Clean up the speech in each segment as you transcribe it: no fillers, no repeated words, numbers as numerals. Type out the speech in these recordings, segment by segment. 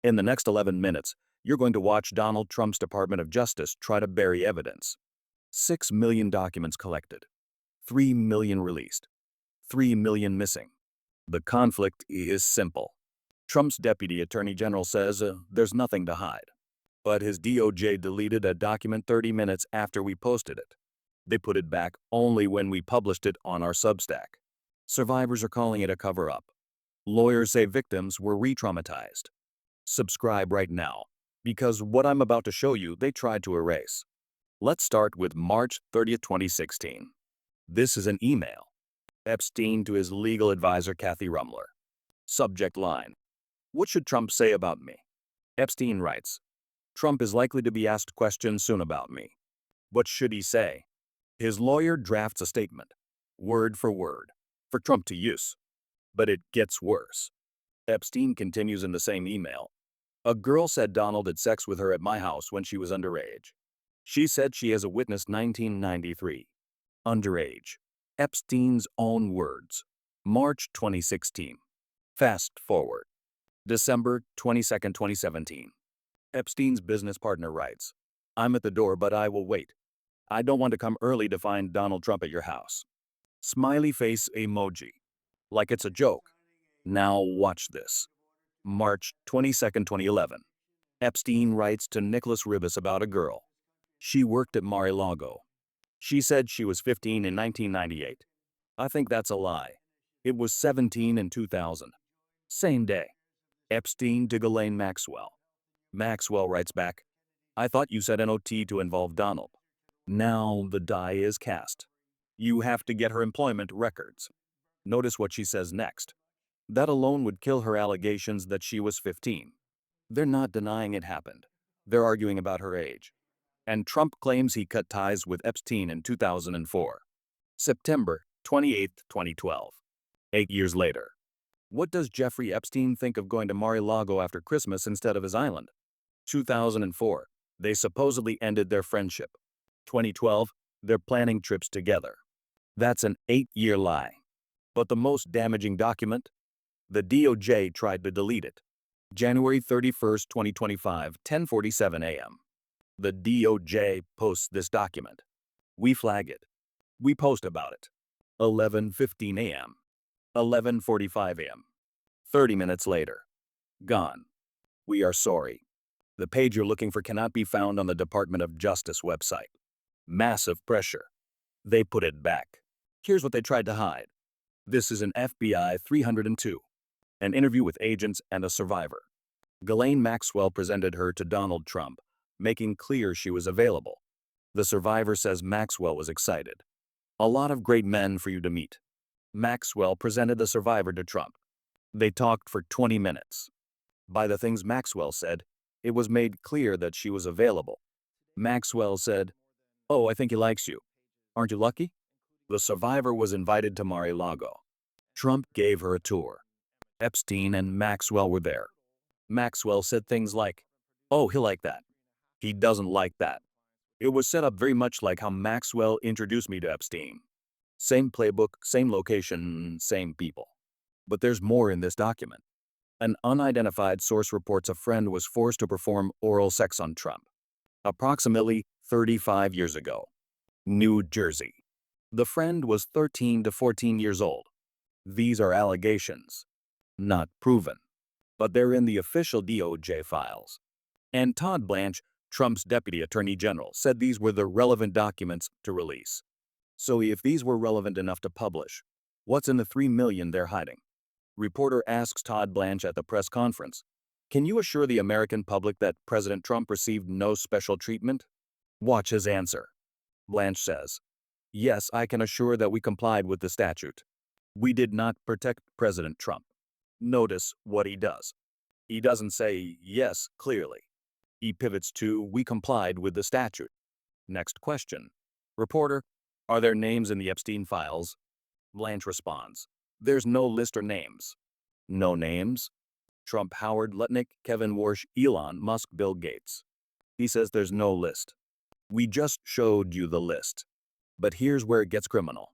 In the next 11 minutes, you're going to watch Donald Trump's Department of Justice try to bury evidence. 6 million documents collected. 3 million released. 3 million missing. The conflict is simple. Trump's Deputy Attorney General says there's nothing to hide. But his DOJ deleted a document 30 minutes after we posted it. They put it back only when we published it on our Substack. Survivors are calling it a cover-up. Lawyers say victims were re-traumatized. Subscribe right now, because what I'm about to show you they tried to erase. Let's start with March 30th, 2016. This is an email. Epstein to his legal advisor Kathy Rumler. Subject line: What should Trump say about me? Epstein writes, Trump is likely to be asked questions soon about me. What should he say? His lawyer drafts a statement, word for word, for Trump to use. But it gets worse. Epstein continues in the same email. A girl said Donald had sex with her at my house when she was underage. She said she has a witness 1993. Underage. Epstein's own words. March 2016. Fast forward. December 22, 2017. Epstein's business partner writes, I'm at the door but I will wait. I don't want to come early to find Donald Trump at your house. Smiley face emoji. Like it's a joke. Now watch this. March 22, 2011. Epstein writes to Nicholas Ribas about a girl. She worked at Mar-a-Lago. She said she was 15 in 1998. I think that's a lie. It was 17 in 2000. Same day. Epstein to Ghislaine Maxwell. Maxwell writes back, I thought you said NOT to involve Donald. Now the die is cast. You have to get her employment records. Notice what she says next. That alone would kill her allegations that she was 15. They're not denying it happened. They're arguing about her age. And Trump claims he cut ties with Epstein in 2004. September 28, 2012. 8 years later. What does Jeffrey Epstein think of going to Mar-a-Lago after Christmas instead of his island? 2004. They supposedly ended their friendship. 2012. They're planning trips together. That's an 8-year lie. But the most damaging document? The DOJ tried to delete it. January 31st, 2025, 10:47 a.m. The DOJ posts this document. We flag it. We post about it. 11:15 a.m. 11:45 a.m. 30 minutes later. Gone. We are sorry. The page you're looking for cannot be found on the Department of Justice website. Massive pressure. They put it back. Here's what they tried to hide. This is an FBI 302. An interview with agents and a survivor. Ghislaine Maxwell presented her to Donald Trump, making clear she was available. The survivor says Maxwell was excited. A lot of great men for you to meet. Maxwell presented the survivor to Trump. They talked for 20 minutes. By the things Maxwell said, it was made clear that she was available. Maxwell said, Oh, I think he likes you. Aren't you lucky? The survivor was invited to Mar-a-Lago. Trump gave her a tour. Epstein and Maxwell were there. Maxwell said things like, Oh, he'll like that. He doesn't like that. It was set up very much like how Maxwell introduced me to Epstein. Same playbook, same location, same people. But there's more in this document. An unidentified source reports a friend was forced to perform oral sex on Trump. Approximately 35 years ago. New Jersey. The friend was 13 to 14 years old. These are allegations. Not proven. But they're in the official DOJ files. And Todd Blanche, Trump's Deputy Attorney General, said these were the relevant documents to release. So if these were relevant enough to publish, what's in the 3 million they're hiding? Reporter asks Todd Blanche at the press conference, Can you assure the American public that President Trump received no special treatment? Watch his answer. Blanche says, Yes, I can assure that we complied with the statute. We did not protect President Trump. Notice what he does. He doesn't say yes clearly. He pivots to we complied with the statute. Next question. Reporter, are there names in the Epstein files? Blanche responds, There's no list or names. No names? Trump, Howard Lutnick, Kevin Warsh, Elon Musk, Bill Gates. He says there's no list. We just showed you the list. But here's where it gets criminal.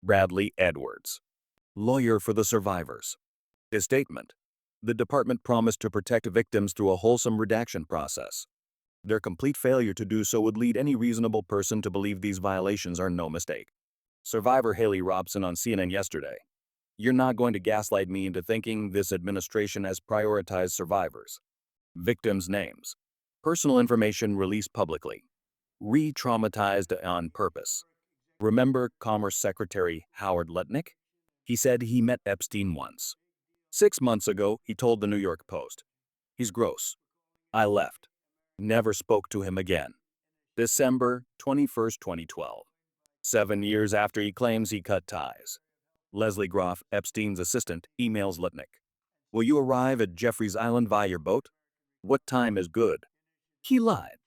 Bradley Edwards, lawyer for the survivors. His statement. The department promised to protect victims through a wholesome redaction process. Their complete failure to do so would lead any reasonable person to believe these violations are no mistake. Survivor Haley Robson on CNN yesterday. You're not going to gaslight me into thinking this administration has prioritized survivors. Victims' names. Personal information released publicly. Re-traumatized on purpose. Remember Commerce Secretary Howard Lutnick? He said he met Epstein once. 6 months ago, he told the New York Post. He's gross. I left. Never spoke to him again. December 21st, 2012. 7 years after he claims he cut ties. Leslie Groff, Epstein's assistant, emails Lutnick. Will you arrive at Jeffrey's Island via your boat? What time is good? He lied.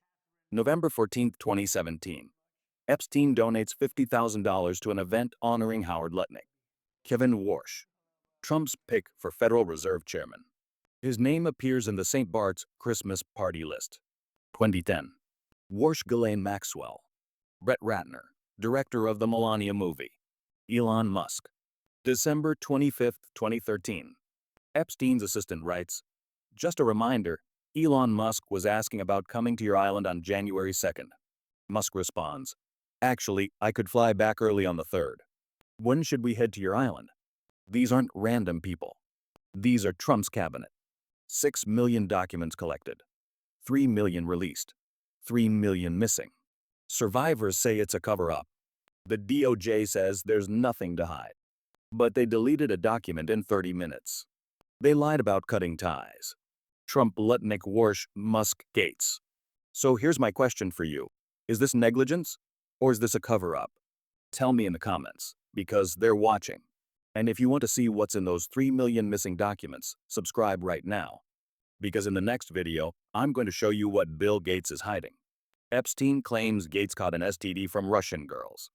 November 14th, 2017. Epstein donates $50,000 to an event honoring Howard Lutnick. Kevin Warsh. Trump's pick for Federal Reserve Chairman. His name appears in the St. Bart's Christmas party list. 2010. Warsh Ghislaine Maxwell. Brett Ratner, director of the Melania movie. Elon Musk. December 25th, 2013. Epstein's assistant writes, just a reminder, Elon Musk was asking about coming to your island on January 2nd. Musk responds, actually, I could fly back early on the 3rd. When should we head to your island? These aren't random people. These are Trump's cabinet. 6 million documents collected. 3 million released. 3 million missing. Survivors say it's a cover-up. The DOJ says there's nothing to hide. But they deleted a document in 30 minutes. They lied about cutting ties. Trump, Lutnick, Warsh, Musk, Gates. So here's my question for you. Is this negligence? Or is this a cover-up? Tell me in the comments, because they're watching. And if you want to see what's in those 3 million missing documents, subscribe right now. Because in the next video, I'm going to show you what Bill Gates is hiding. Epstein claims Gates caught an STD from Russian girls.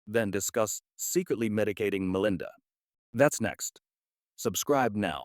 Then discuss secretly medicating Melinda. That's next. Subscribe now.